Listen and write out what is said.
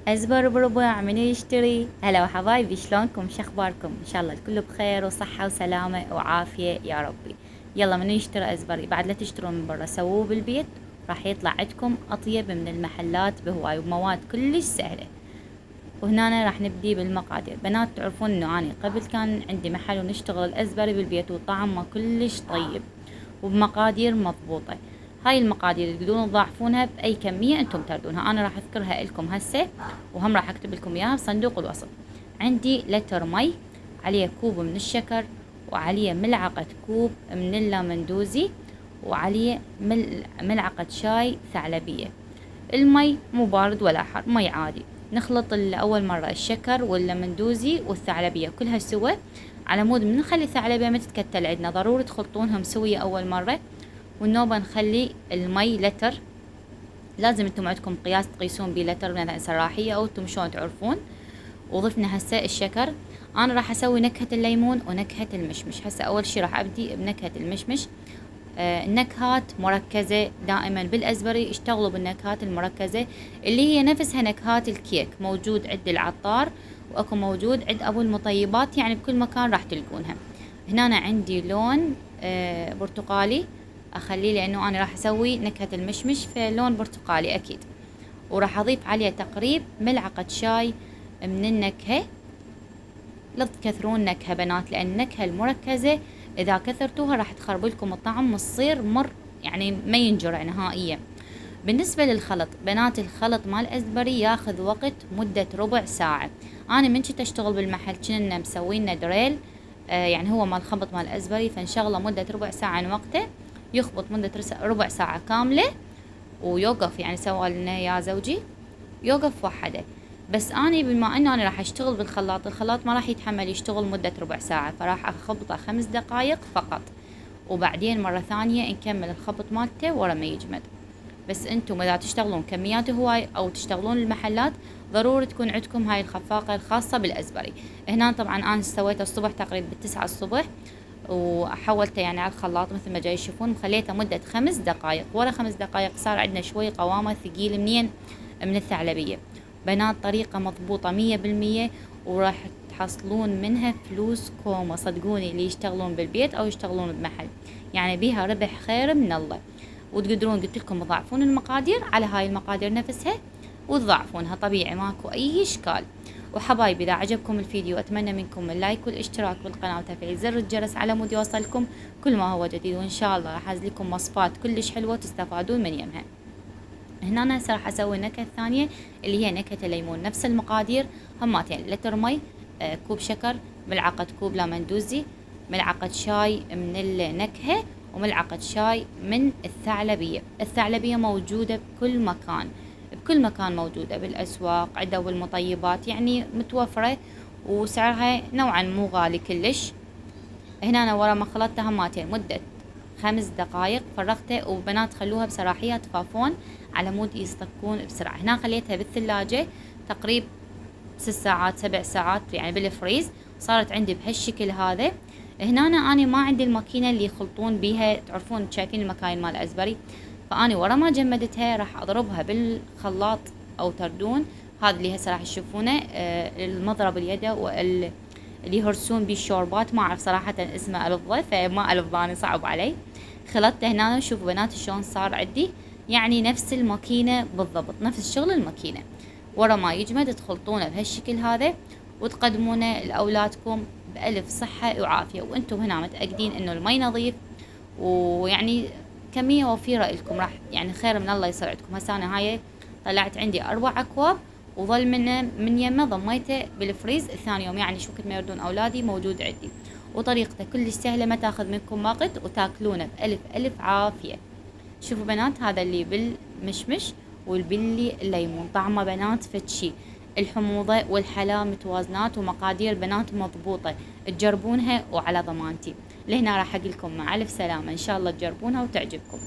أزبر بربع من يشتري. هلا وحبايبي، شلونكم؟ شخباركم؟ إن شاء الله الكل بخير وصحة وسلامة وعافية يا ربي. يلا من يشتري أزبري، بعد لا تشترون من برا سووه بالبيت، راح يطلع عندكم أطيب من المحلات بهواي ومواد كلش سهلة. وهنا راح نبدي بالمقادير. بنات تعرفون انه اني قبل كان عندي محل ونشتغل الأزبري بالبيت وطعمه كلش طيب وبمقادير مضبوطة. هاي المقادير تقدرون تضاعفونها بأي كمية انتم تردونها، انا راح اذكرها لكم هسه وهم راح اكتب لكم اياها بصندوق الوصف. عندي لتر مي، عليه كوب من الشكر، وعليه ملعقة كوب من اللامندوزي، وعليه ملعقة شاي ثعلبية. المي مو بارد ولا حار، مي عادي. نخلط أول مرة الشكر واللمندوزي والثعلبية كلها سوا على مود من نخلي الثعلبية ما تتكتل عندنا، ضروري تخلطونهم سوية أول مرة. والنوبة نخلي المي لتر، لازم انتم عندكم قياس تقيسون بيه لتر مثلا سراحية أو انتم شلون تعرفون. وضفنا هسه الشكر. أنا راح أسوي نكهة الليمون ونكهة المشمش. هسه أول شي راح أبدي بنكهة المشمش. النكهات مركزة دائما بالأزبري، اشتغلوا بالنكهات المركزة اللي هي نفسها نكهات الكيك، موجود عند العطار واكو موجود عند ابو المطيبات، يعني بكل مكان راح تلقونها. هنا أنا عندي لون برتقالي، اخليه لانه انا راح اسوي نكهة المشمش في لون برتقالي اكيد. وراح اضيف عليه تقريب ملعقة شاي من النكهة. لا تكثرون نكهة بنات، لأن النكهة المركزة إذا كثرتوها راح تخرب لكم الطعم وتصير مر، يعني ما ينجرع نهائيا. بالنسبة للخلط بنات، الخلط مال الأزبري ياخذ وقت مدة ربع ساعة. أنا من كنت أشتغل بالمحل كنا مسوينا دريل، يعني هو مال خبط مال الأزبري، فنشغله مدة ربع ساعة عن وقته، يخبط مدة ربع ساعة كاملة ويوقف. يعني سوى لنا يا زوجي يوقف وحده. بس اني بما انه انا راح اشتغل بالخلاط، الخلاط ما راح يتحمل يشتغل مدة ربع ساعة، فراح اخبطه 5 دقايق فقط، وبعدين مرة ثانية نكمل الخبط مالته ورا ما يجمد. بس انتم اذا تشتغلون كميات هواي او تشتغلون المحلات، ضروري تكون عندكم هاي الخفاقة الخاصة بالأزبري. هنا طبعا انا سويته الصبح تقريبا ب9 الصبح، وحولته يعني على الخلاط مثل ما جاي تشوفون، خليته مدة 5 دقايق. ورا 5 دقايق صار عندنا شوي قوامه ثقيل. منين؟ من الثعلبية. بنات طريقة مضبوطة 100%، وراح تحصلون منها فلوس كومة، صدقوني، اللي يشتغلون بالبيت أو يشتغلون بمحل، يعني بيها ربح خير من الله. وتقدرون قلت لكم تضاعفون المقادير على هاي المقادير نفسها، وتضاعفونها طبيعي، ماكو أي إشكال. وحبايبي، إذا عجبكم الفيديو أتمنى منكم اللايك والاشتراك بالقناة وتفعيل زر الجرس على مود يوصلكم كل ما هو جديد، وإن شاء الله راح أنزل وصفات كلش حلوة تستفادون من يمها. هنا أنا هسه راح أسوي النكهة الثانية اللي هي نكهة الليمون. نفس المقادير هماتين، لتر مي، كوب شكر، ملعقة كوب لامندوزي، ملعقة شاي من النكهة، وملعقة شاي من الثعلبية. الثعلبية موجودة بكل مكان، بكل مكان موجودة بالأسواق، عندها بالمطيبات، يعني متوفرة وسعرها نوعا مو غالي كلش. هنا أنا ورا ما خلطتها هماتين مدة 5 دقايق فرغته. وبنات خلوها بسراحية تخافون على مود يصطكون بسرعة. هنا خليتها بالثلاجة تقريب 6 ساعات 7 ساعات، يعني بالفريز، صارت عندي بهالشكل هذا. هنا أنا ما عندي الماكينة اللي يخلطون بيها، تعرفون شايفين المكاين مال أزبري، فأنا ورا ما جمدتها راح أضربها بالخلاط أو تردون، هذا اللي هسه راح تشوفونه، المضرب اليد اللي يهرسون بيه الشوربات، ما اعرف صراحة اسمه الفظه، فما الفظاني صعب علي. خلطته هنا، شوفوا بنات شلون صار عندي، يعني نفس الماكينة بالضبط، نفس شغل الماكينة. ورا ما يجمد تخلطونه بهالشكل هذا وتقدمونه لأولادكم بألف صحة وعافية، وانتم هنا متأكدين انه المي نظيف، ويعني كمية وفيرة لكم، راح يعني خير من الله يصير عندكم. هسه انا هاي طلعت عندي 4 أكواب، وظل من يمه ضميته بالفريز الثاني يوم، يعني شو كنت ما يردون اولادي موجود عندي. وطريقته كلش سهله، ما تاخذ منكم وقت، وتاكلونه بألف ألف عافيه. شوفوا بنات، هذا اللي بالمشمش والبلي الليمون، طعمه بنات فتشي. الحموضة والحلا متوازنات، ومقادير بنات مضبوطة، تجربونها وعلى ضمانتي. لهنا راح أقول لكم مع ألف سلامة، إن شاء الله تجربونها وتعجبكم.